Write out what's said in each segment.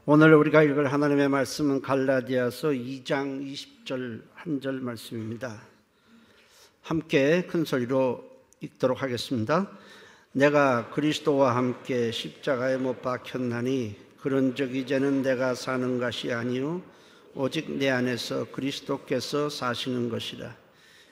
오늘 우리가 읽을 하나님의 말씀은 갈라디아서 2장 20절 한 절 말씀입니다. 함께 큰 소리로 읽도록 하겠습니다. 내가 그리스도와 함께 십자가에 못 박혔나니 그런즉 이제는 내가 사는 것이 아니요 오직 내 안에서 그리스도께서 사시는 것이라.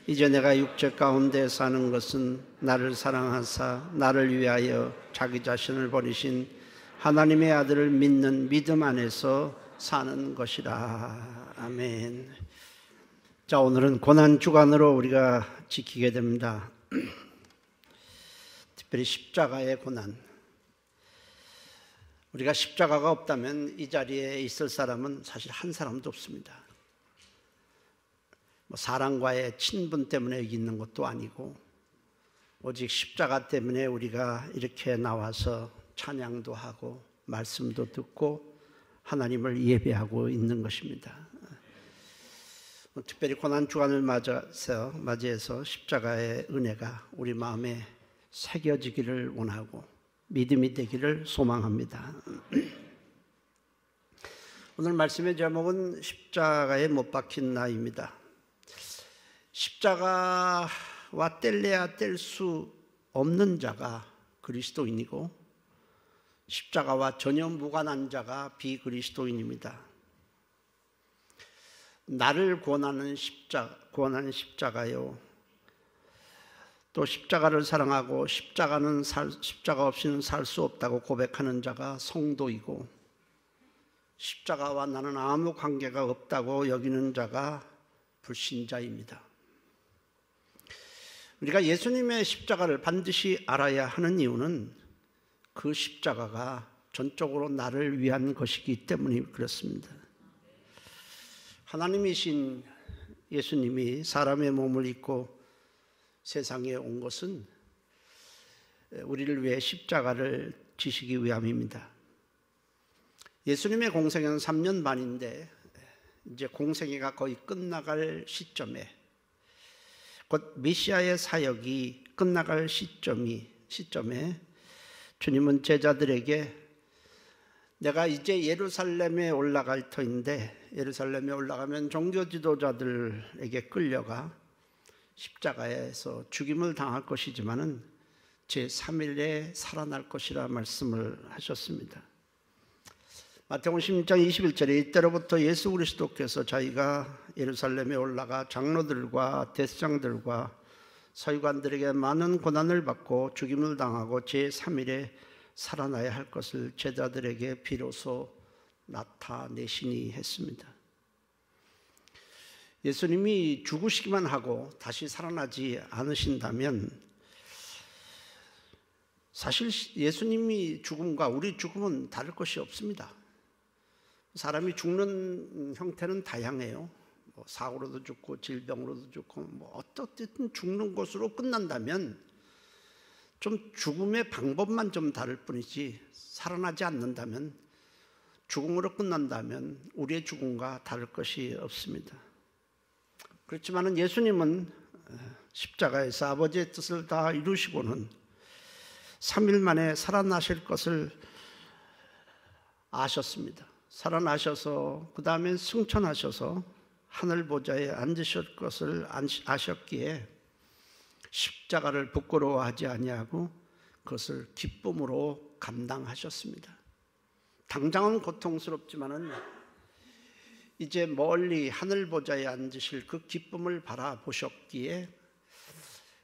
이제 내가 육체 가운데 사는 것은 나를 사랑하사 나를 위하여 자기 자신을 버리신 하나님의 아들을 믿는 믿음 안에서 사는 것이라. 아멘. 자, 오늘은 고난주간으로 우리가 지키게 됩니다. 특별히 십자가의 고난. 우리가 십자가가 없다면 이 자리에 있을 사람은 사실 한 사람도 없습니다. 사랑과의 친분 때문에 여기 있는 것도 아니고 오직 십자가 때문에 우리가 이렇게 나와서 찬양도 하고 말씀도 듣고 하나님을 예배하고 있는 것입니다. 특별히 고난주간을 맞이해서 십자가의 은혜가 우리 마음에 새겨지기를 원하고 믿음이 되기를 소망합니다. 오늘 말씀의 제목은 십자가에 못 박힌 나입니다. 십자가와 뗄래야 뗄 수 없는 자가 그리스도인이고 십자가와 전혀 무관한 자가 비그리스도인입니다. 나를 구원하는 십자가요. 또 십자가를 사랑하고 십자가 없이는 살 수 없다고 고백하는 자가 성도이고 십자가와 나는 아무 관계가 없다고 여기는 자가 불신자입니다. 우리가 예수님의 십자가를 반드시 알아야 하는 이유는 그 십자가가 전적으로 나를 위한 것이기 때문에 그렇습니다. 하나님이신 예수님이 사람의 몸을 입고 세상에 온 것은 우리를 위해 십자가를 지시기 위함입니다. 예수님의 공생애는 3년 반인데 이제 공생애가 거의 끝나갈 시점에 곧 메시아의 사역이 끝나갈 시점에 주님은 제자들에게 내가 이제 예루살렘에 올라갈 터인데 예루살렘에 올라가면 종교 지도자들에게 끌려가 십자가에서 죽임을 당할 것이지만은 제3일에 살아날 것이라 말씀을 하셨습니다. 마태복음 16장 21절에 이때로부터 예수 그리스도께서 자기가 예루살렘에 올라가 장로들과 대제사장들과 서기관들에게 많은 고난을 받고 죽임을 당하고 제3일에 살아나야 할 것을 제자들에게 비로소 나타내시니 했습니다. 예수님이 죽으시기만 하고 다시 살아나지 않으신다면 사실 예수님이 죽음과 우리 죽음은 다를 것이 없습니다. 사람이 죽는 형태는 다양해요. 사고로도 죽고 질병으로도 죽고 어떻든 죽는 것으로 끝난다면 좀 죽음의 방법만 좀 다를 뿐이지 살아나지 않는다면 죽음으로 끝난다면 우리의 죽음과 다를 것이 없습니다. 그렇지만 예수님은 십자가에서 아버지의 뜻을 다 이루시고는 3일 만에 살아나실 것을 아셨습니다. 살아나셔서 그 다음에 승천하셔서 하늘 보좌에 앉으실 것을 아셨기에 십자가를 부끄러워하지 아니하고 그것을 기쁨으로 감당하셨습니다. 당장은 고통스럽지만은 이제 멀리 하늘 보좌에 앉으실 그 기쁨을 바라보셨기에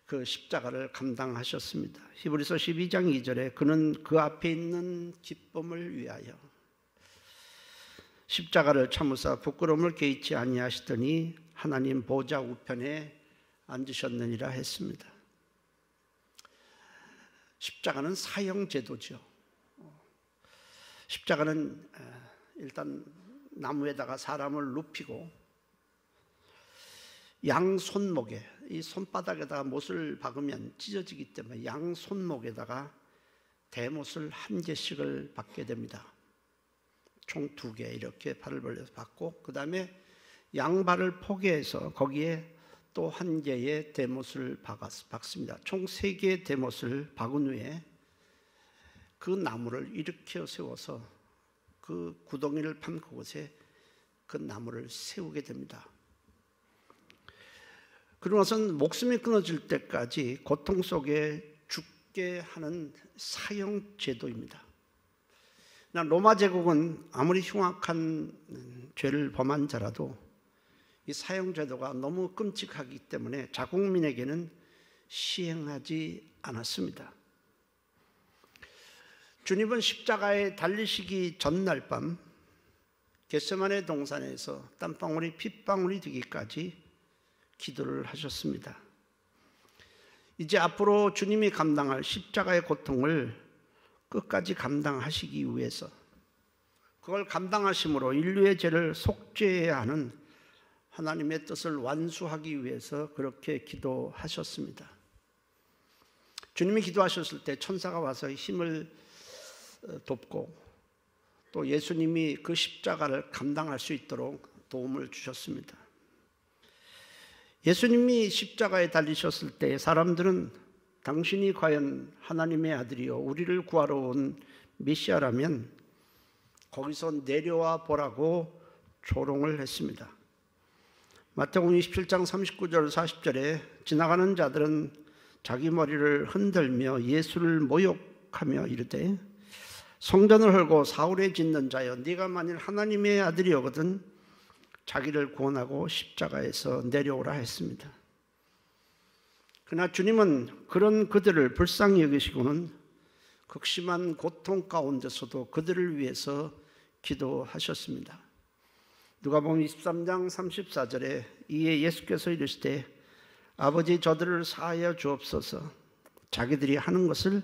그 십자가를 감당하셨습니다. 히브리서 12장 2절에 그는 그 앞에 있는 기쁨을 위하여 십자가를 참으사 부끄러움을 개의치 아니하시더니 하나님 보좌 우편에 앉으셨느니라 했습니다. 십자가는 사형제도죠. 십자가는 일단 나무에다가 사람을 눕히고 양손목에 이 손바닥에다가 못을 박으면 찢어지기 때문에 양손목에다가 대못을 한 개씩을 박게 됩니다. 총 2개 이렇게 팔을 벌려서 박고 그 다음에 양발을 포개해서 거기에 또 1개의 대못을 박습니다. 총 3개의 대못을 박은 후에 그 나무를 일으켜 세워서 그 구덩이를 판 그곳에 그 나무를 세우게 됩니다. 그러고 나서는 목숨이 끊어질 때까지 고통 속에 죽게 하는 사형 제도입니다. 로마 제국은 아무리 흉악한 죄를 범한 자라도 이 사형 제도가 너무 끔찍하기 때문에 자국민에게는 시행하지 않았습니다. 주님은 십자가에 달리시기 전날 밤 겟세마네 동산에서 땀방울이 핏방울이 되기까지 기도를 하셨습니다. 이제 앞으로 주님이 감당할 십자가의 고통을 끝까지 감당하시기 위해서, 그걸 감당하심으로 인류의 죄를 속죄해야 하는 하나님의 뜻을 완수하기 위해서 그렇게 기도하셨습니다. 주님이 기도하셨을 때 천사가 와서 힘을 돕고 또 예수님이 그 십자가를 감당할 수 있도록 도움을 주셨습니다. 예수님이 십자가에 달리셨을 때 사람들은 당신이 과연 하나님의 아들이요 우리를 구하러 온 메시아라면 거기서 내려와 보라고 조롱을 했습니다. 마태복음 27장 39절 40절에 지나가는 자들은 자기 머리를 흔들며 예수를 모욕하며 이르되 성전을 헐고 사울에 짓는 자여 네가 만일 하나님의 아들이거든 자기를 구원하고 십자가에서 내려오라 했습니다. 그러나 주님은 그런 그들을 불쌍히 여기시고는 극심한 고통 가운데서도 그들을 위해서 기도하셨습니다. 누가복음 23장 34절에 이에 예수께서 이르시되 아버지 저들을 사하여 주옵소서 자기들이 하는 것을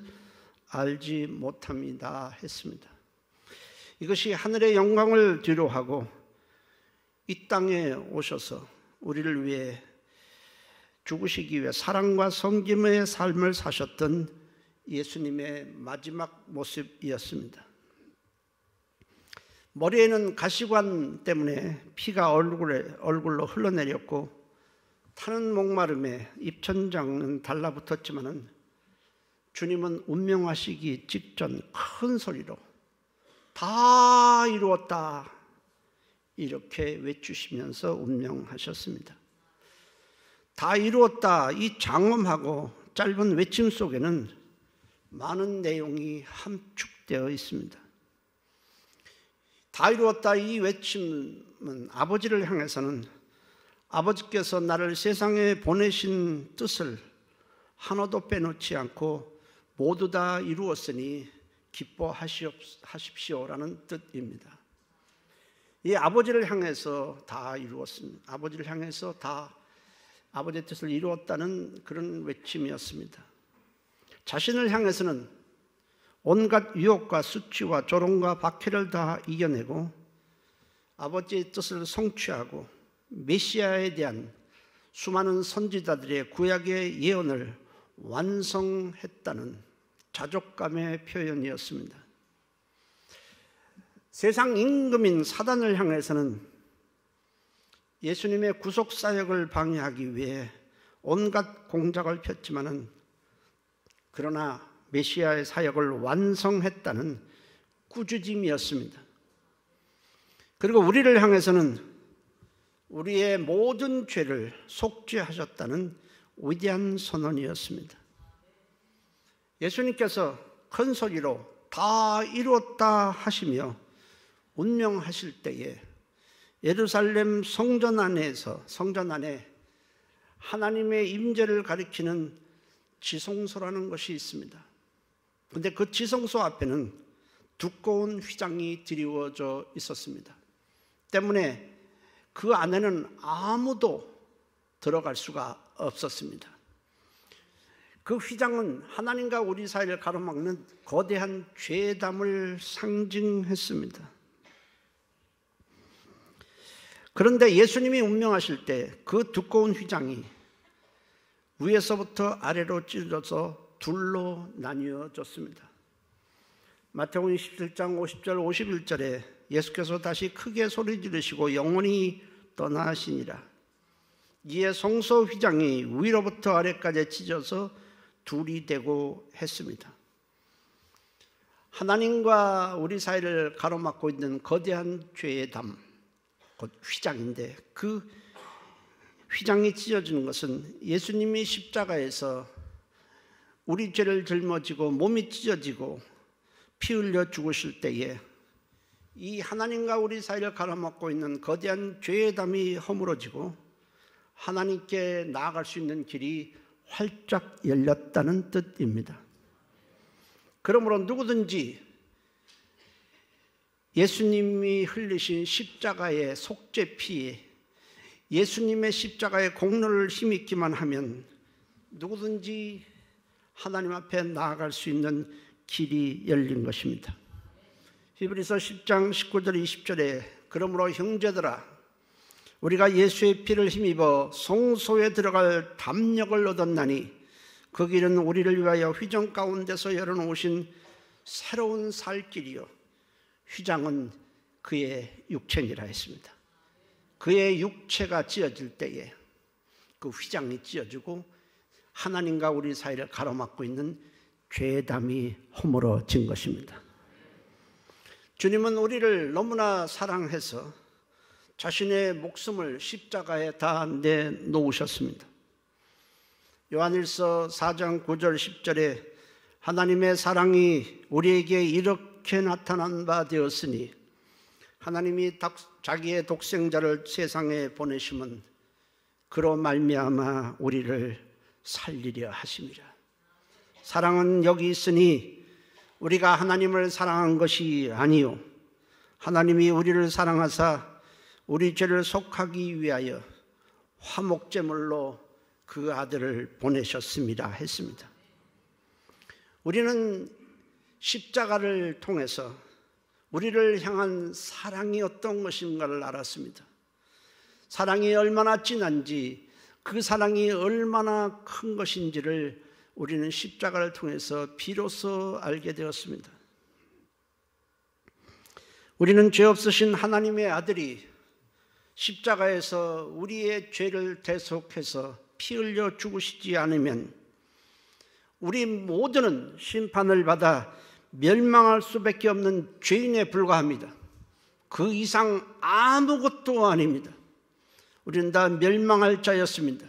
알지 못합니다 했습니다. 이것이 하늘의 영광을 뒤로하고 이 땅에 오셔서 우리를 위해 죽으시기 위해 사랑과 섬김의 삶을 사셨던 예수님의 마지막 모습이었습니다. 머리에는 가시관 때문에 피가 얼굴로 흘러내렸고 타는 목마름에 입천장은 달라붙었지만은 주님은 운명하시기 직전 큰 소리로 다 이루었다 이렇게 외치시면서 운명하셨습니다. 다 이루었다 이 장엄하고 짧은 외침 속에는 많은 내용이 함축되어 있습니다. 다 이루었다 이 외침은 아버지를 향해서는 아버지께서 나를 세상에 보내신 뜻을 하나도 빼놓지 않고 모두 다 이루었으니 기뻐하십시오라는 뜻입니다. 이 아버지를 향해서 다 이루었습니다. 아버지를 향해서 다 아버지의 뜻을 이루었다는 그런 외침이었습니다. 자신을 향해서는 온갖 유혹과 수치와 조롱과 박해를 다 이겨내고 아버지의 뜻을 성취하고 메시아에 대한 수많은 선지자들의 구약의 예언을 완성했다는 자족감의 표현이었습니다. 세상 임금인 사단을 향해서는 예수님의 구속 사역을 방해하기 위해 온갖 공작을 폈지만은 그러나 메시아의 사역을 완성했다는 꾸짖음이었습니다. 그리고 우리를 향해서는 우리의 모든 죄를 속죄하셨다는 위대한 선언이었습니다. 예수님께서 큰 소리로 다 이루었다 하시며 운명하실 때에 예루살렘 성전 안에 하나님의 임재를 가리키는 지성소라는 것이 있습니다. 그런데 그 지성소 앞에는 두꺼운 휘장이 드리워져 있었습니다. 때문에 그 안에는 아무도 들어갈 수가 없었습니다. 그 휘장은 하나님과 우리 사이를 가로막는 거대한 죄담을 상징했습니다. 그런데 예수님이 운명하실 때 그 두꺼운 휘장이 위에서부터 아래로 찢어져서 둘로 나뉘어졌습니다. 마태복음 27장 50절 51절에 예수께서 다시 크게 소리 지르시고 영원히 떠나시니라. 이에 성소 휘장이 위로부터 아래까지 찢어서 둘이 되고 했습니다. 하나님과 우리 사이를 가로막고 있는 거대한 죄의 담, 곧 휘장인데, 그 휘장이 찢어지는 것은 예수님이 십자가에서 우리 죄를 짊어지고 몸이 찢어지고 피 흘려 죽으실 때에 이 하나님과 우리 사이를 가로막고 있는 거대한 죄의 담이 허물어지고 하나님께 나아갈 수 있는 길이 활짝 열렸다는 뜻입니다. 그러므로 누구든지 예수님이 흘리신 십자가의 속죄 피에, 예수님의 십자가의 공로를 힘입기만 하면 누구든지 하나님 앞에 나아갈 수 있는 길이 열린 것입니다. 히브리서 10장 19절 20절에 그러므로 형제들아 우리가 예수의 피를 힘입어 성소에 들어갈 담력을 얻었나니 그 길은 우리를 위하여 휘장 가운데서 열어놓으신 새로운 살 길이요 휘장은 그의 육체니라 했습니다. 그의 육체가 찢어질 때에 그 휘장이 찢어지고 하나님과 우리 사이를 가로막고 있는 죄의 담이 허물어진 것입니다. 주님은 우리를 너무나 사랑해서 자신의 목숨을 십자가에 다 내놓으셨습니다. 요한일서 4장 9절 10절에 하나님의 사랑이 우리에게 이렇게 나타난 바 되었으니 하나님이 자기의 독생자를 세상에 보내심은 그로 말미암아 우리를 살리려 하심이라. 사랑은 여기 있으니 우리가 하나님을 사랑한 것이 아니요 하나님이 우리를 사랑하사 우리 죄를 속하기 위하여 화목제물로 그 아들을 보내셨습니다 했습니다. 우리는 십자가를 통해서 우리를 향한 사랑이 어떤 것인가를 알았습니다. 사랑이 얼마나 진한지, 그 사랑이 얼마나 큰 것인지를 우리는 십자가를 통해서 비로소 알게 되었습니다. 우리는 죄 없으신 하나님의 아들이 십자가에서 우리의 죄를 대속해서 피 흘려 죽으시지 않으면 우리 모두는 심판을 받아 멸망할 수밖에 없는 죄인에 불과합니다. 그 이상 아무것도 아닙니다. 우리는 다 멸망할 자였습니다.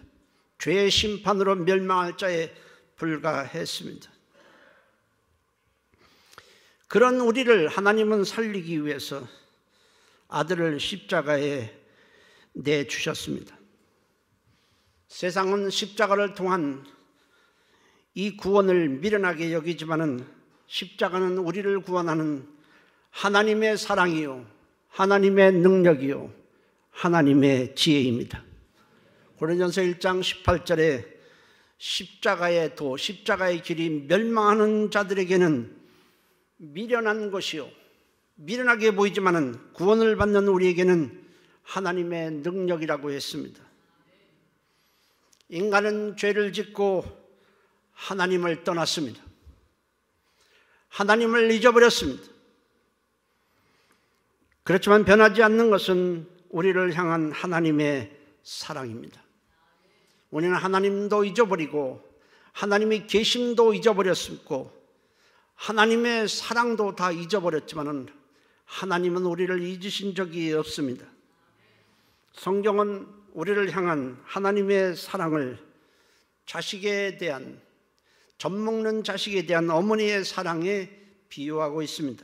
죄의 심판으로 멸망할 자에 불과했습니다. 그런 우리를 하나님은 살리기 위해서 아들을 십자가에 내주셨습니다. 세상은 십자가를 통한 이 구원을 미련하게 여기지만은 십자가는 우리를 구원하는 하나님의 사랑이요 하나님의 능력이요 하나님의 지혜입니다. 고린도전서 1장 18절에 십자가의 도, 십자가의 길이 멸망하는 자들에게는 미련한 것이요 미련하게 보이지만은 구원을 받는 우리에게는 하나님의 능력이라고 했습니다. 인간은 죄를 짓고 하나님을 떠났습니다. 하나님을 잊어버렸습니다. 그렇지만 변하지 않는 것은 우리를 향한 하나님의 사랑입니다. 우리는 하나님도 잊어버리고 하나님의 계심도 잊어버렸고 하나님의 사랑도 다 잊어버렸지만 하나님은 우리를 잊으신 적이 없습니다. 성경은 우리를 향한 하나님의 사랑을 자식에 대한, 젖먹는 자식에 대한 어머니의 사랑에 비유하고 있습니다.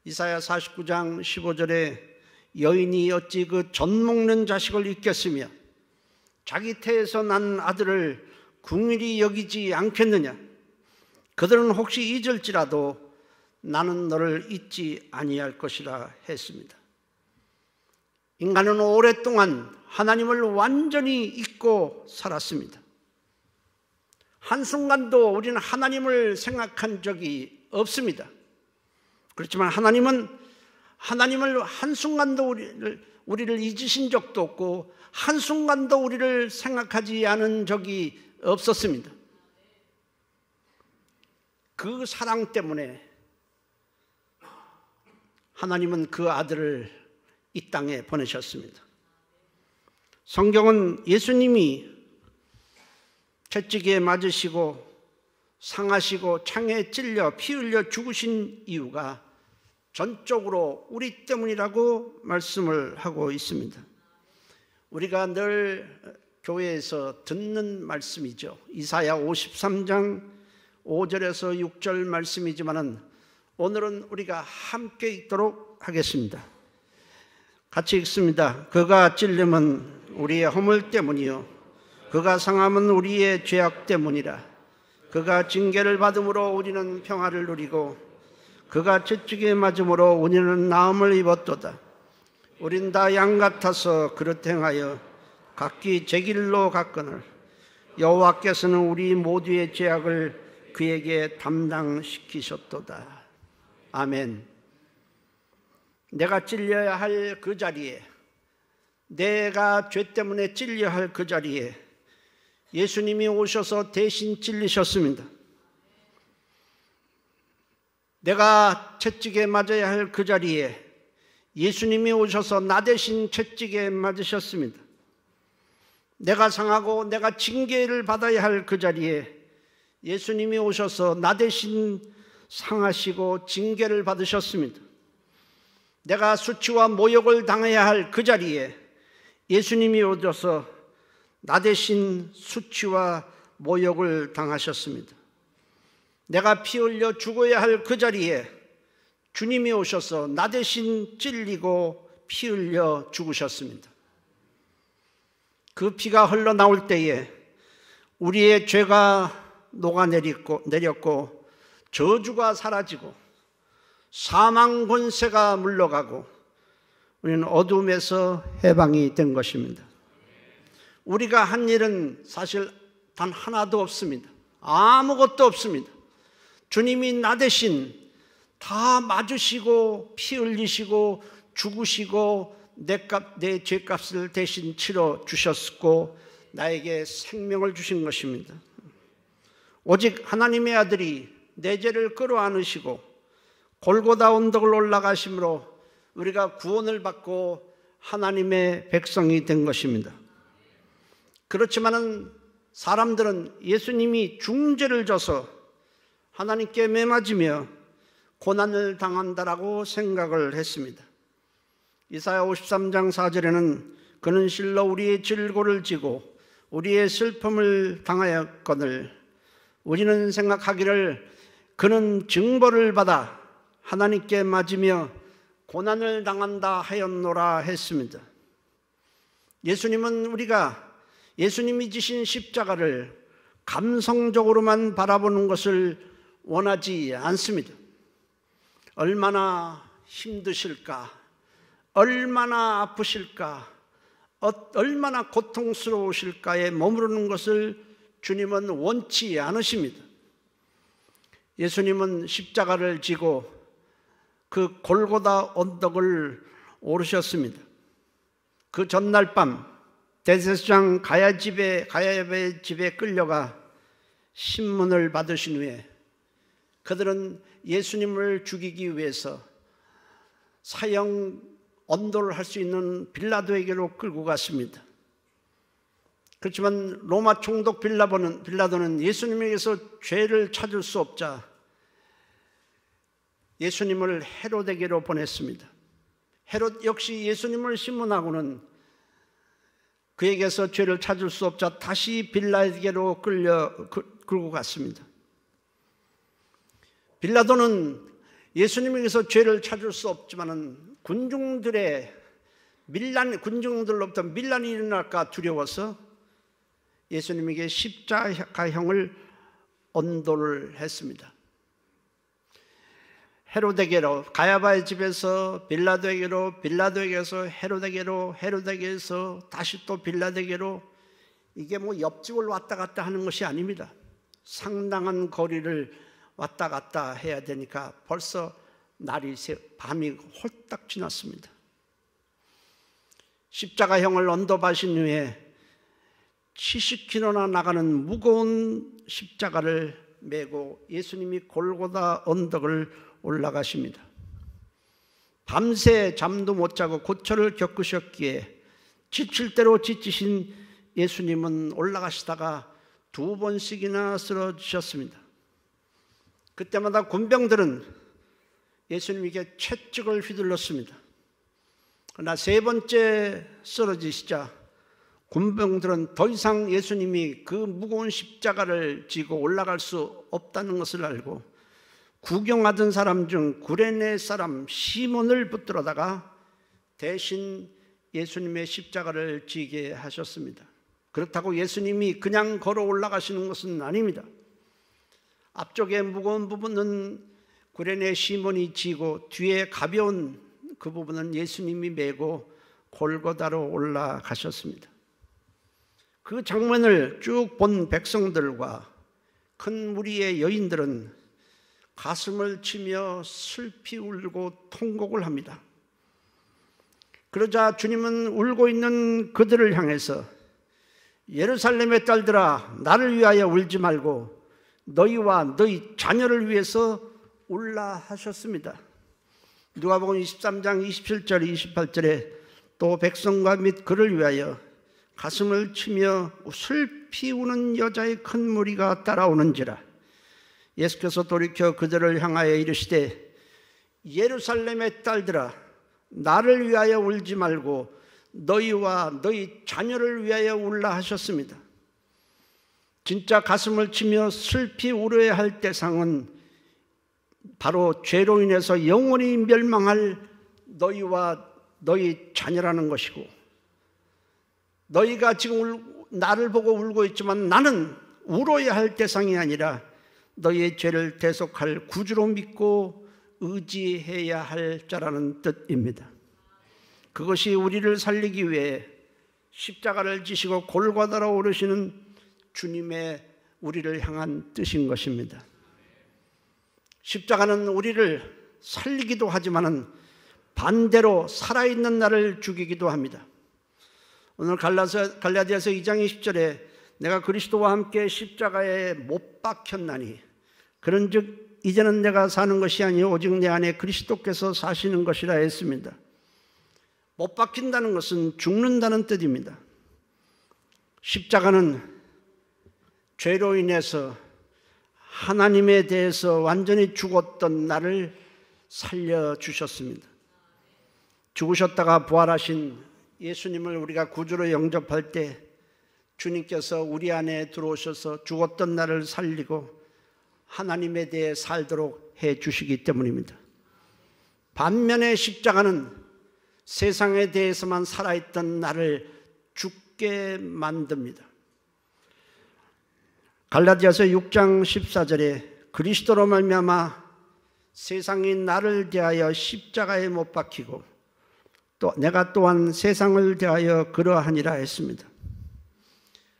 이사야 49장 15절에 여인이 어찌 그 젖먹는 자식을 잊겠으며 자기 태에서 난 아들을 긍휼히 여기지 않겠느냐. 그들은 혹시 잊을지라도 나는 너를 잊지 아니할 것이라 했습니다. 인간은 오랫동안 하나님을 완전히 잊고 살았습니다. 한순간도 우리는 하나님을 생각한 적이 없습니다. 그렇지만 하나님은 하나님을 한순간도 우리를 잊으신 적도 없고 한순간도 우리를 생각하지 않은 적이 없었습니다. 그 사랑 때문에 하나님은 그 아들을 이 땅에 보내셨습니다. 성경은 예수님이 채찍에 맞으시고 상하시고 창에 찔려 피 흘려 죽으신 이유가 전적으로 우리 때문이라고 말씀을 하고 있습니다. 우리가 늘 교회에서 듣는 말씀이죠. 이사야 53장 5절에서 6절 말씀이지만은 오늘은 우리가 함께 읽도록 하겠습니다. 같이 읽습니다. 그가 찔림은 우리의 허물 때문이요 그가 상함은 우리의 죄악 때문이라. 그가 징계를 받음으로 우리는 평화를 누리고 그가 채찍에 맞음으로 우리는 나음을 입었도다. 우린 다 양 같아서 그릇 행하여 각기 제 길로 갔거늘 여호와께서는 우리 모두의 죄악을 그에게 담당시키셨도다. 아멘. 내가 찔려야 할 그 자리에, 내가 죄 때문에 찔려야 할 그 자리에 예수님이 오셔서 대신 찔리셨습니다. 내가 채찍에 맞아야 할 그 자리에 예수님이 오셔서 나 대신 채찍에 맞으셨습니다. 내가 상하고 내가 징계를 받아야 할 그 자리에 예수님이 오셔서 나 대신 상하시고 징계를 받으셨습니다. 내가 수치와 모욕을 당해야 할 그 자리에 예수님이 오셔서 나 대신 수치와 모욕을 당하셨습니다. 내가 피 흘려 죽어야 할 그 자리에 주님이 오셔서 나 대신 찔리고 피 흘려 죽으셨습니다. 그 피가 흘러나올 때에 우리의 죄가 녹아내렸고 저주가 사라지고 사망 권세가 물러가고 우리는 어둠에서 해방이 된 것입니다. 우리가 한 일은 사실 단 하나도 없습니다. 아무것도 없습니다. 주님이 나 대신 다 맞으시고 피 흘리시고 죽으시고 내 죄값을 대신 치러 주셨고 나에게 생명을 주신 것입니다. 오직 하나님의 아들이 내 죄를 끌어안으시고 골고다 언덕을 올라가심으로 우리가 구원을 받고 하나님의 백성이 된 것입니다. 그렇지만은 사람들은 예수님이 중죄를 져서 하나님께 매맞으며 고난을 당한다라고 생각을 했습니다. 이사야 53장 4절에는 그는 실로 우리의 질고를 지고 우리의 슬픔을 당하였거늘 우리는 생각하기를 그는 징벌을 받아 하나님께 맞으며 고난을 당한다 하였노라 했습니다. 예수님은 우리가 예수님이 지신 십자가를 감성적으로만 바라보는 것을 원하지 않습니다. 얼마나 힘드실까, 얼마나 아프실까, 얼마나 고통스러우실까에 머무르는 것을 주님은 원치 않으십니다. 예수님은 십자가를 지고 그 골고다 언덕을 오르셨습니다. 그 전날 밤 대제사장 가야바의 집에 끌려가 신문을 받으신 후에 그들은 예수님을 죽이기 위해서 사형 언도를 할 수 있는 빌라도에게로 끌고 갔습니다. 그렇지만 로마 총독 빌라도는 예수님에게서 죄를 찾을 수 없자 예수님을 헤롯에게로 보냈습니다. 헤롯 역시 예수님을 신문하고는 그에게서 죄를 찾을 수 없자 다시 빌라도에게로 끌고 갔습니다. 빌라도는 예수님에게서 죄를 찾을 수 없지만은 군중들로부터 밀란이 일어날까 두려워서 예수님에게 십자가형을 언도를 했습니다. 헤롯에게로, 가야바의 집에서 빌라도에게로, 빌라도에게서 헤롯에게로, 헤롯에게서 다시 또 빌라도에게로, 이게 뭐 옆집을 왔다 갔다 하는 것이 아닙니다. 상당한 거리를 왔다 갔다 해야 되니까 벌써 밤이 홀딱 지났습니다. 십자가형을 언도받으신 후에 70km나 나가는 무거운 십자가를 메고 예수님이 골고다 언덕을 올라가십니다. 밤새 잠도 못 자고 고초를 겪으셨기에 지칠 대로 지치신 예수님은 올라가시다가 2번씩이나 쓰러지셨습니다. 그때마다 군병들은 예수님에게 채찍을 휘둘렀습니다. 그러나 세 번째 쓰러지시자 군병들은 더 이상 예수님이 그 무거운 십자가를 지고 올라갈 수 없다는 것을 알고 구경하던 사람 중 구레네 사람 시몬을 붙들어다가 대신 예수님의 십자가를 지게 하셨습니다. 그렇다고 예수님이 그냥 걸어 올라가시는 것은 아닙니다. 앞쪽에 무거운 부분은 구레네 시몬이 지고 뒤에 가벼운 그 부분은 예수님이 메고 골고다로 올라가셨습니다. 그 장면을 쭉 본 백성들과 큰 무리의 여인들은 가슴을 치며 슬피 울고 통곡을 합니다. 그러자 주님은 울고 있는 그들을 향해서 예루살렘의 딸들아, 나를 위하여 울지 말고 너희와 너희 자녀를 위해서 울라 하셨습니다. 누가복음 23장 27절 28절에 또 백성과 및 그를 위하여 가슴을 치며 슬피 우는 여자의 큰 무리가 따라오는지라. 예수께서 돌이켜 그들을 향하여 이르시되 예루살렘의 딸들아, 나를 위하여 울지 말고 너희와 너희 자녀를 위하여 울라 하셨습니다. 진짜 가슴을 치며 슬피 울어야 할 대상은 바로 죄로 인해서 영원히 멸망할 너희와 너희 자녀라는 것이고, 너희가 지금 나를 보고 울고 있지만 나는 울어야 할 대상이 아니라 너희의 죄를 대속할 구주로 믿고 의지해야 할 자라는 뜻입니다. 그것이 우리를 살리기 위해 십자가를 지시고 골고다로 오르시는 주님의 우리를 향한 뜻인 것입니다. 십자가는 우리를 살리기도 하지만 반대로 살아있는 나를 죽이기도 합니다. 오늘 갈라디아서 2장 20절에 내가 그리스도와 함께 십자가에 못 박혔나니 그런즉 이제는 내가 사는 것이 아니요 오직 내 안에 그리스도께서 사시는 것이라 했습니다. 못 박힌다는 것은 죽는다는 뜻입니다. 십자가는 죄로 인해서 하나님에 대해서 완전히 죽었던 나를 살려주셨습니다. 죽으셨다가 부활하신 예수님을 우리가 구주로 영접할 때 주님께서 우리 안에 들어오셔서 죽었던 나를 살리고 하나님에 대해 살도록 해주시기 때문입니다. 반면에 십자가는 세상에 대해서만 살아있던 나를 죽게 만듭니다. 갈라디아서 6장 14절에 그리스도로 말미암아 세상이 나를 대하여 십자가에 못 박히고 또 내가 또한 세상을 대하여 그러하니라 했습니다.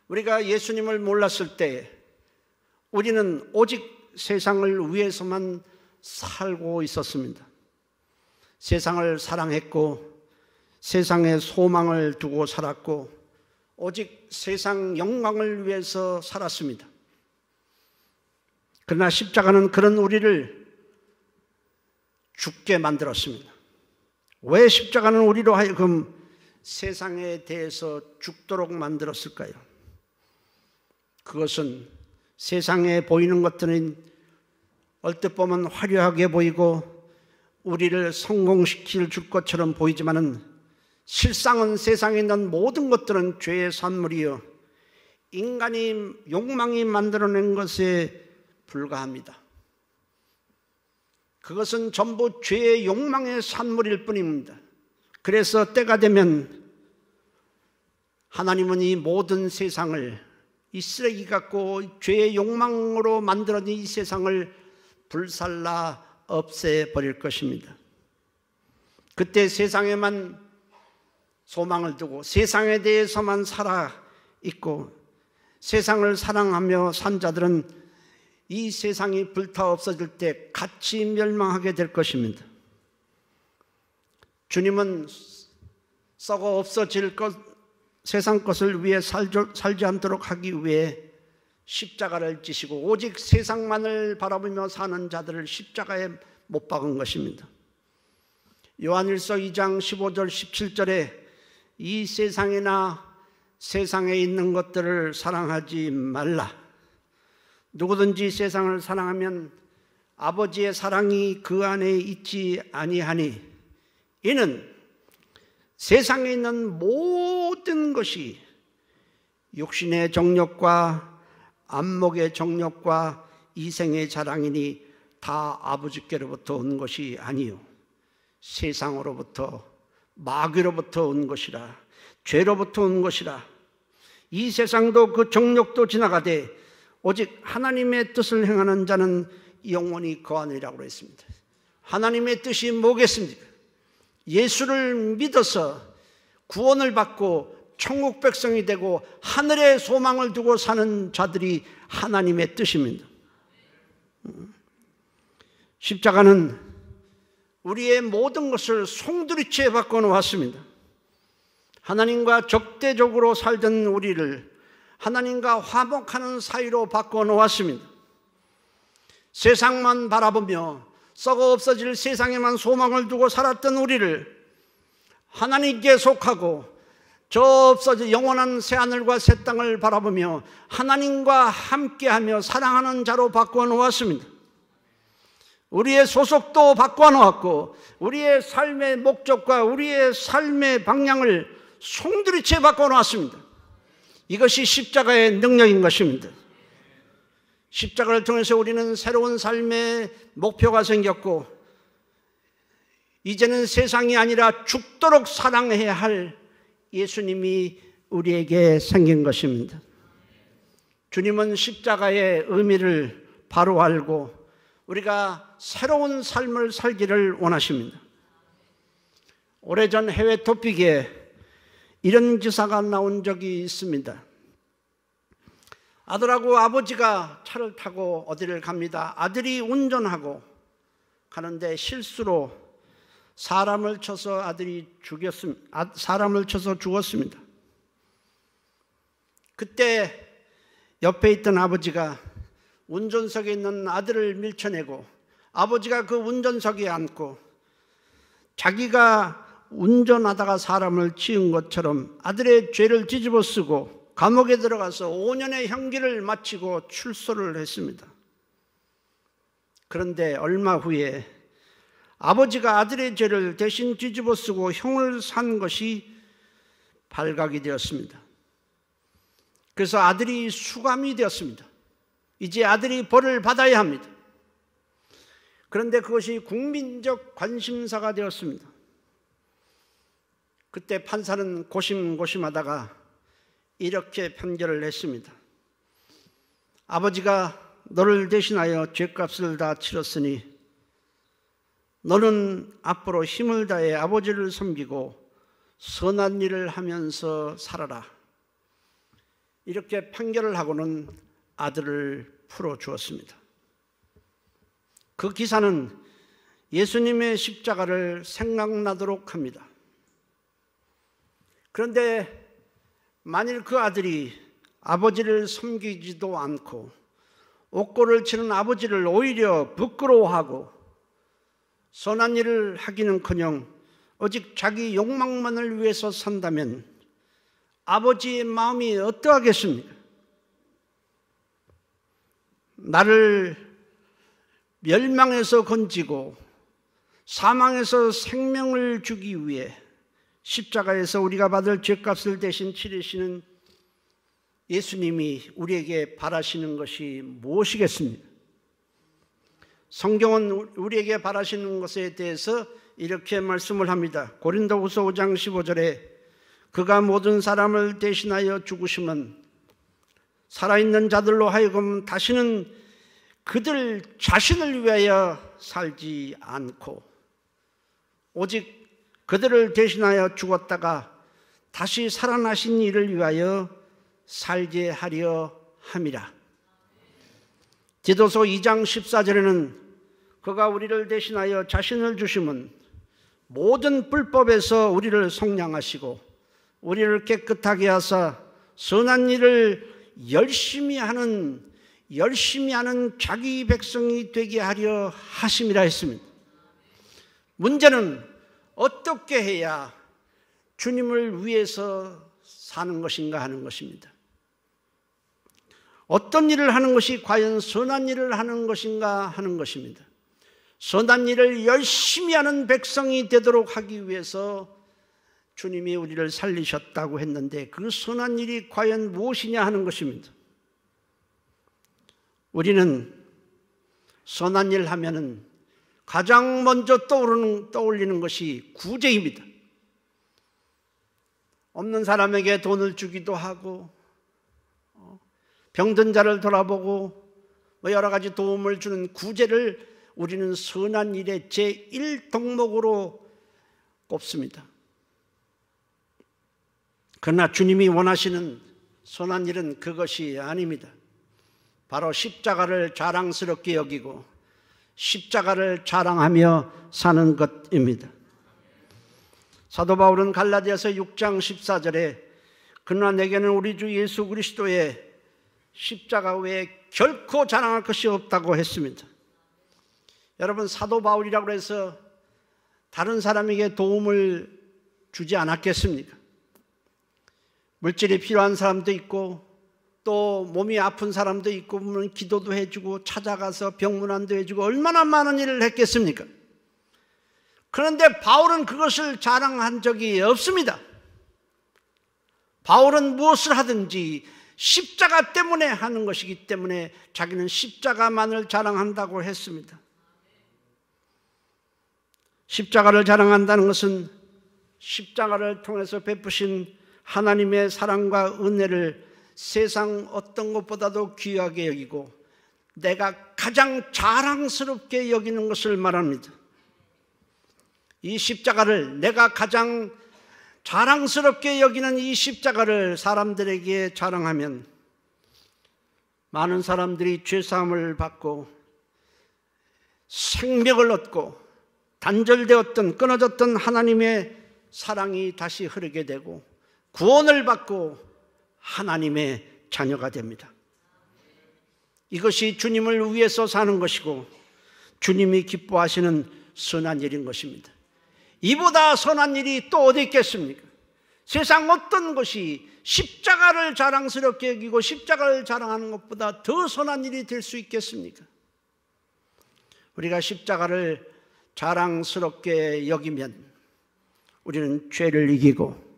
우리가 예수님을 몰랐을 때 우리는 오직 세상을 위해서만 살고 있었습니다. 세상을 사랑했고 세상에 소망을 두고 살았고 오직 세상 영광을 위해서 살았습니다. 그러나 십자가는 그런 우리를 죽게 만들었습니다. 왜 십자가는 우리로 하여금 세상에 대해서 죽도록 만들었을까요? 그것은 세상에 보이는 것들은 얼뜻 보면 화려하게 보이고 우리를 성공시킬 줄 것처럼 보이지만은 실상은 세상에 있는 모든 것들은 죄의 산물이요 인간이 욕망이 만들어낸 것에 불과합니다. 그것은 전부 죄의 욕망의 산물일 뿐입니다. 그래서 때가 되면 하나님은 이 모든 세상을 이 쓰레기 같고 죄의 욕망으로 만들어진 이 세상을 불살라 없애버릴 것입니다. 그때 세상에만 소망을 두고 세상에 대해서만 살아있고 세상을 사랑하며 산 자들은 이 세상이 불타 없어질 때 같이 멸망하게 될 것입니다. 주님은 썩어 없어질 세상 것을 위해 살지 않도록 하기 위해 십자가를 지시고 오직 세상만을 바라보며 사는 자들을 십자가에 못 박은 것입니다. 요한일서 2장 15절 17절에 이 세상이나 세상에 있는 것들을 사랑하지 말라. 누구든지 세상을 사랑하면 아버지의 사랑이 그 안에 있지 아니하니 이는 세상에 있는 모든 것이 육신의 정욕과 안목의 정욕과 이생의 자랑이니 다 아버지께로부터 온 것이 아니요 세상으로부터 마귀로부터 온 것이라 죄로부터 온 것이라. 이 세상도 그 정욕도 지나가되 오직 하나님의 뜻을 행하는 자는 영원히 거하느니라고 했습니다. 하나님의 뜻이 뭐겠습니까? 예수를 믿어서 구원을 받고 천국 백성이 되고 하늘의 소망을 두고 사는 자들이 하나님의 뜻입니다. 십자가는 우리의 모든 것을 송두리째 바꿔놓았습니다. 하나님과 적대적으로 살던 우리를 하나님과 화목하는 사이로 바꿔놓았습니다. 세상만 바라보며 썩어 없어질 세상에만 소망을 두고 살았던 우리를 하나님께 속하고 저 없어질 영원한 새하늘과 새 땅을 바라보며 하나님과 함께하며 사랑하는 자로 바꿔놓았습니다. 우리의 소속도 바꿔놓았고 우리의 삶의 목적과 우리의 삶의 방향을 송두리째 바꿔놓았습니다. 이것이 십자가의 능력인 것입니다. 십자가를 통해서 우리는 새로운 삶의 목표가 생겼고 이제는 세상이 아니라 죽도록 사랑해야 할 예수님이 우리에게 생긴 것입니다. 주님은 십자가의 의미를 바로 알고 우리가 새로운 삶을 살기를 원하십니다. 오래전 해외 토픽에 이런 기사가 나온 적이 있습니다. 아들하고 아버지가 차를 타고 어디를 갑니다. 아들이 운전하고 가는데 실수로 사람을 쳐서 죽었습니다. 그때 옆에 있던 아버지가 운전석에 있는 아들을 밀쳐내고 아버지가 그 운전석에 앉고 자기가 운전하다가 사람을 치은 것처럼 아들의 죄를 뒤집어 쓰고 감옥에 들어가서 5년의 형기를 마치고 출소를 했습니다. 그런데 얼마 후에 아버지가 아들의 죄를 대신 뒤집어 쓰고 형을 산 것이 발각이 되었습니다. 그래서 아들이 수감이 되었습니다. 이제 아들이 벌을 받아야 합니다. 그런데 그것이 국민적 관심사가 되었습니다. 그때 판사는 고심고심하다가 이렇게 판결을 했습니다. 아버지가 너를 대신하여 죄값을 다 치렀으니 너는 앞으로 힘을 다해 아버지를 섬기고 선한 일을 하면서 살아라. 이렇게 판결을 하고는 아들을 풀어주었습니다. 그 기사는 예수님의 십자가를 생각나도록 합니다. 그런데 만일 그 아들이 아버지를 섬기지도 않고 옥고를 치는 아버지를 오히려 부끄러워하고 선한 일을 하기는커녕 오직 자기 욕망만을 위해서 산다면 아버지의 마음이 어떠하겠습니까? 나를 멸망에서 건지고 사망에서 생명을 주기 위해 십자가에서 우리가 받을 죄값을 대신 치르시는 예수님이 우리에게 바라시는 것이 무엇이겠습니까? 성경은 우리에게 바라시는 것에 대해서 이렇게 말씀을 합니다. 고린도후서 5장 15절에 그가 모든 사람을 대신하여 죽으심은 살아있는 자들로 하여금 다시는 그들 자신을 위하여 살지 않고 오직 그들을 대신하여 죽었다가 다시 살아나신 이를 위하여 살게 하려 함이라. 디도서 2장 14절에는 그가 우리를 대신하여 자신을 주심은 모든 불법에서 우리를 속량하시고 우리를 깨끗하게 하사 선한 일을 열심히 하는 자기 백성이 되게 하려 하심이라 했습니다. 문제는 어떻게 해야 주님을 위해서 사는 것인가 하는 것입니다. 어떤 일을 하는 것이 과연 선한 일을 하는 것인가 하는 것입니다. 선한 일을 열심히 하는 백성이 되도록 하기 위해서 주님이 우리를 살리셨다고 했는데 그 선한 일이 과연 무엇이냐 하는 것입니다. 우리는 선한 일 하면은 가장 먼저 떠올리는 것이 구제입니다. 없는 사람에게 돈을 주기도 하고 병든 자를 돌아보고 여러 가지 도움을 주는 구제를 우리는 선한 일의 제1덕목으로 꼽습니다. 그러나 주님이 원하시는 선한 일은 그것이 아닙니다. 바로 십자가를 자랑스럽게 여기고 십자가를 자랑하며 사는 것입니다. 사도 바울은 갈라디아서 6장 14절에 그러나 내게는 우리 주 예수 그리스도의 십자가 외에 결코 자랑할 것이 없다고 했습니다. 여러분, 사도 바울이라고 해서 다른 사람에게 도움을 주지 않았겠습니까? 물질이 필요한 사람도 있고 또 몸이 아픈 사람도 있고 보면 기도도 해주고 찾아가서 병문안도 해주고 얼마나 많은 일을 했겠습니까? 그런데 바울은 그것을 자랑한 적이 없습니다. 바울은 무엇을 하든지 십자가 때문에 하는 것이기 때문에 자기는 십자가만을 자랑한다고 했습니다. 십자가를 자랑한다는 것은 십자가를 통해서 베푸신 하나님의 사랑과 은혜를 세상 어떤 것보다도 귀하게 여기고 내가 가장 자랑스럽게 여기는 것을 말합니다. 이 십자가를 내가 가장 자랑스럽게 여기는 이 십자가를 사람들에게 자랑하면 많은 사람들이 죄사함을 받고 생명을 얻고 단절되었던 끊어졌던 하나님의 사랑이 다시 흐르게 되고 구원을 받고 하나님의 자녀가 됩니다. 이것이 주님을 위해서 사는 것이고 주님이 기뻐하시는 선한 일인 것입니다. 이보다 선한 일이 또 어디 있겠습니까? 세상 어떤 것이 십자가를 자랑스럽게 여기고 십자가를 자랑하는 것보다 더 선한 일이 될 수 있겠습니까? 우리가 십자가를 자랑스럽게 여기면 우리는 죄를 이기고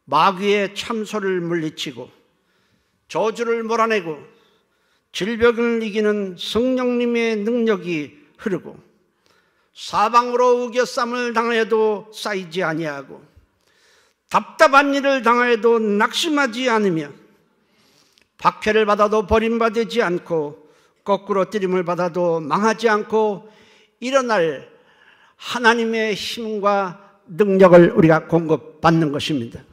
마귀의 참소를 물리치고 저주를 몰아내고 질병을 이기는 성령님의 능력이 흐르고 사방으로 우겨쌈을 당하여도 쌓이지 아니하고 답답한 일을 당하여도 낙심하지 않으며 박해를 받아도 버림받지 않고 거꾸로 뜨림을 받아도 망하지 않고 일어날 하나님의 힘과 능력을 우리가 공급받는 것입니다.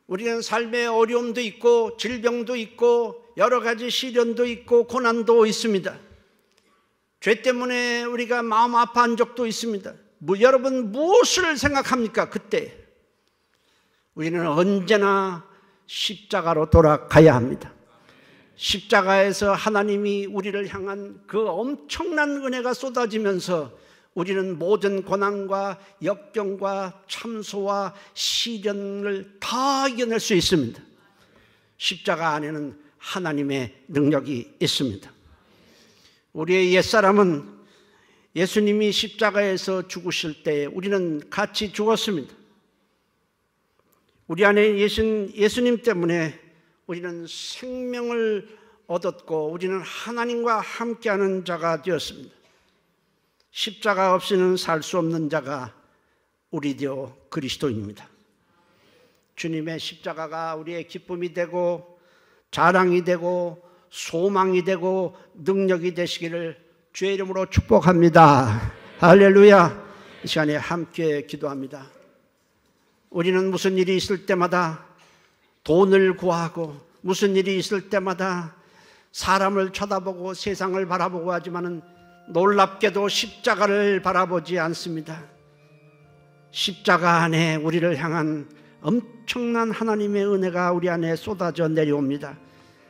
우리는 삶에 어려움도 있고 질병도 있고 여러 가지 시련도 있고 고난도 있습니다. 죄 때문에 우리가 마음 아파한 적도 있습니다. 여러분 무엇을 생각합니까? 그때 우리는 언제나 십자가로 돌아가야 합니다. 십자가에서 하나님이 우리를 향한 그 엄청난 은혜가 쏟아지면서 우리는 모든 고난과 역경과 참소와 시련을 다 이겨낼 수 있습니다. 십자가 안에는 하나님의 능력이 있습니다. 우리의 옛사람은 예수님이 십자가에서 죽으실 때 우리는 같이 죽었습니다. 우리 안에 예수님 때문에 우리는 생명을 얻었고 우리는 하나님과 함께하는 자가 되었습니다. 십자가 없이는 살 수 없는 자가 우리되어 그리스도인입니다. 주님의 십자가가 우리의 기쁨이 되고 자랑이 되고 소망이 되고 능력이 되시기를 주의 이름으로 축복합니다. 할렐루야. 이 시간에 함께 기도합니다. 우리는 무슨 일이 있을 때마다 돈을 구하고 무슨 일이 있을 때마다 사람을 쳐다보고 세상을 바라보고 하지만은 놀랍게도 십자가를 바라보지 않습니다. 십자가 안에 우리를 향한 엄청난 하나님의 은혜가 우리 안에 쏟아져 내려옵니다.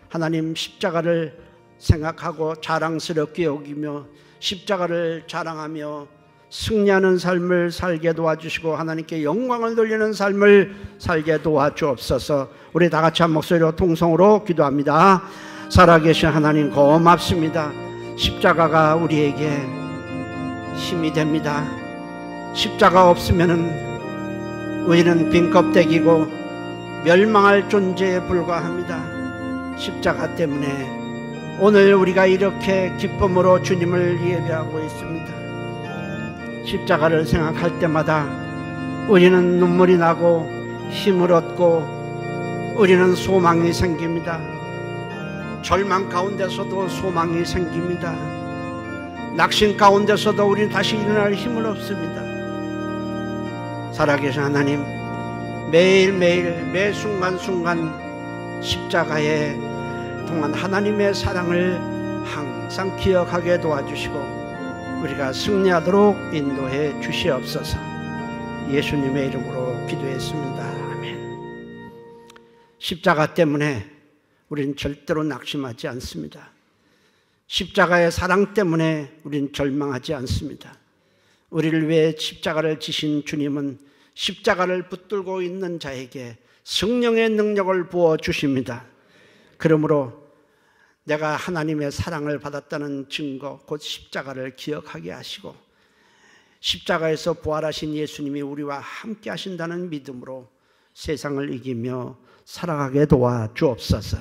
하나님 십자가를 생각하고 자랑스럽게 여기며 십자가를 자랑하며 승리하는 삶을 살게 도와주시고 하나님께 영광을 돌리는 삶을 살게 도와주옵소서. 우리 다 같이 한 목소리로 통성으로 기도합니다. 살아계신 하나님 고맙습니다. 십자가가 우리에게 힘이 됩니다. 십자가 없으면은 우리는 빈 껍데기고 멸망할 존재에 불과합니다. 십자가 때문에 오늘 우리가 이렇게 기쁨으로 주님을 예배하고 있습니다. 십자가를 생각할 때마다 우리는 눈물이 나고 힘을 얻고 우리는 소망이 생깁니다. 절망 가운데서도 소망이 생깁니다. 낙심 가운데서도 우리는 다시 일어날 힘을 얻습니다. 살아계신 하나님, 매일매일 매 순간순간 십자가에 통한 하나님의 사랑을 항상 기억하게 도와주시고 우리가 승리하도록 인도해 주시옵소서. 예수님의 이름으로 기도했습니다. 아멘. 십자가 때문에 우리는 절대로 낙심하지 않습니다. 십자가의 사랑 때문에 우리는 절망하지 않습니다. 우리를 위해 십자가를 지신 주님은 십자가를 붙들고 있는 자에게 성령의 능력을 부어주십니다. 그러므로 내가 하나님의 사랑을 받았다는 증거, 곧 십자가를 기억하게 하시고 십자가에서 부활하신 예수님이 우리와 함께 하신다는 믿음으로 세상을 이기며 살아가게 도와주옵소서.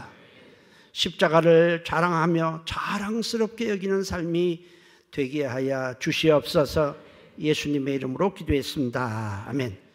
십자가를 자랑하며 자랑스럽게 여기는 삶이 되게 하여 주시옵소서. 예수님의 이름으로 기도했습니다. 아멘.